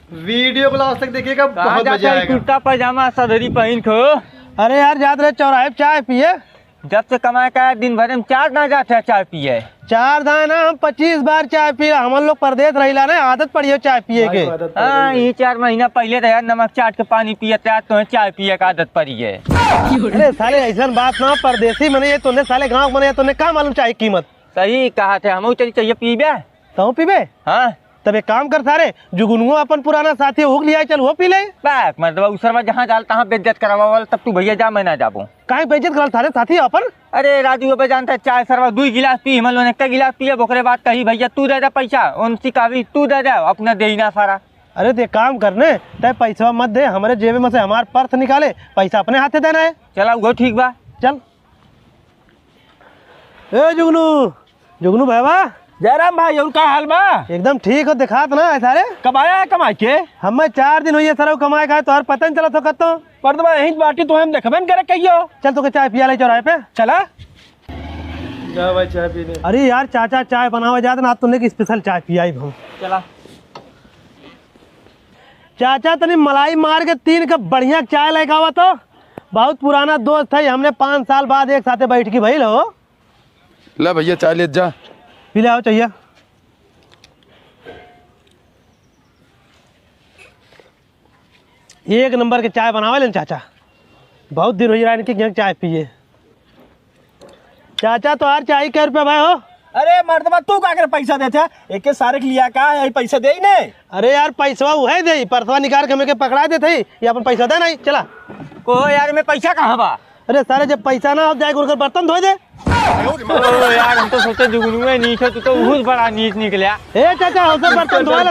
Video को last तक देखिएगा, बहुत मजा आएगा। कुर्ता पजामा सदरी पहन को। अरे यार जात रहे चौराहे पे चाय पिए। जब से कमाए का दिन भर में 4 ना जाते चाय पिए। 4 दाना हम 25 बार चाय पिए। हम लोग परदेश रहिला ना, आदत पड़ी है चाय पिए के। हाँ, ये 4 महीना पहले तो यार नमक चाट के पानी पिए थे, तो चाय पिए का आदत पड़ी है। अरे साले ऐसा बात ना, परदेसी मने तूने साले गाँव मने तूने क्या मालूम चाय कीमत। सही कहा थे, हम चाहिए पीबे। तो पीबे? हाँ तब एक काम कर सारे, जुगनुओ अपन पुराना साथी हो लिया, चल वो पी ले। मतलब उसरवा जहाँ डाल तहाँ बेइज्जत करावा, तब तू भैया जा, मैं ना जाबू। काहे बेइज्जत करल सारे साथी अपन? अरे राजू पे जानता है, चाय सरवा 2 गिलास पी, हम लोग 1 गिलास पिए, ओकरे बाद कही भैया तू दे दे पैसा, उनसी कावी तू दे दे, अपना दे ना सारा। अरे ते काम करने, तय पैसा मत दे, हमारे जेब में से हमार पर्स निकाले, पैसा अपने हाथे देना है। चला वो ठीक बा, चल। ए जुगनू भाईवा। जयराम भाई, और का हाल बा? एकदम ठीक हो, दिखात ना सारे। कब आया है कमाई के? हमें 4 दिन हुई सर कमाए का, तो पता नहीं चला तो कतो पर तो यही बाटी तो हम देखबे न करे कहियो। चल तो चाय पिया ले चौराहे पे। चला जा भाई चाय पीने। अरे यार चाचा चाय बनावे जाते ना, तूने की स्पेशल चाय पिया भाऊ। चला चाचा तनी मलाई मार के 3 कप बढ़िया चाय लेके आवा तो। बहुत पुराना दोस्त है, हमने 5 साल बाद एक साथे बैठ के भाई लो। ला भैया चाय ले जा। पी ले आओ चाहिए। एक नंबर के चाय बनावे लेन चाचा, बहुत दिन हो रहा है इनकी चाय पिए। चाचा तो यार चाय क्या रुपया भाई हो? अरे मर्दबा तू का कर पैसा देते? एक सारे के लिया का है, पैसा दे ही नहीं। अरे यार पैसा वो है दे, परसवा निकाल के हमें के पकड़ा देते ही, ये अपन पैसा दे नहीं। चला को यार में पैसा कहाँ बा? अरे सारे जब पैसा ना हो जाए उनका बर्तन धो दे। यार हम तो सोचे जुगनू नीचे, तू तो बहुत बड़ा नीच निकला। ए चाचा हो बर्तन धोए ला,